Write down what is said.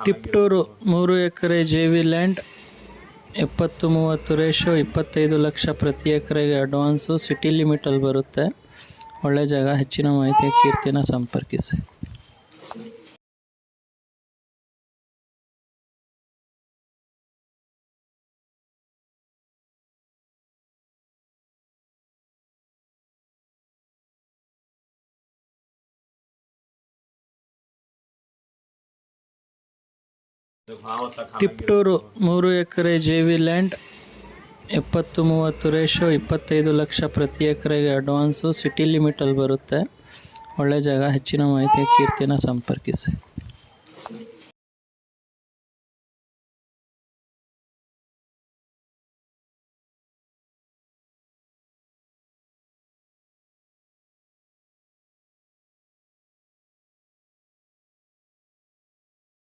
ಟಿಪ್ಟೂರು 3 ಎಕರೆ JV land 70-30 ratio 25 lakh ಪ್ರತಿ ಎಕರೆಗೆ advance. City ಲಿಮಿಟಲ್ಲಿ ಬರುತ್ತೆ. ಒಳ್ಳೆ ಜಾಗ. ಹೆಚ್ಚಿನ ಮಾಹಿತಿಗೆ ಕೀರ್ತಿನ ಸಂಪರ್ಕಿಸಿ. ಟಿಪ್ಟೂರು 3 ಎಕರೆ ಜೆವಿ ಲ್ಯಾಂಡ್ 70-30 ರೇಷಿಯೋ 25 ಲಕ್ಷ ಪ್ರತಿ ಎಕರೆಗೆ ಅಡ್ವಾನ್ಸು. ಸಿಟಿ ಲಿಮಿಟಲ್ಲಿ ಬರುತ್ತೆ. ಒಳ್ಳೆ ಜಾಗ. ಹೆಚ್ಚಿನ ಮಾಹಿತಿಗೆ ಕೀರ್ತಿನ ಸಂಪರ್ಕಿಸಿ.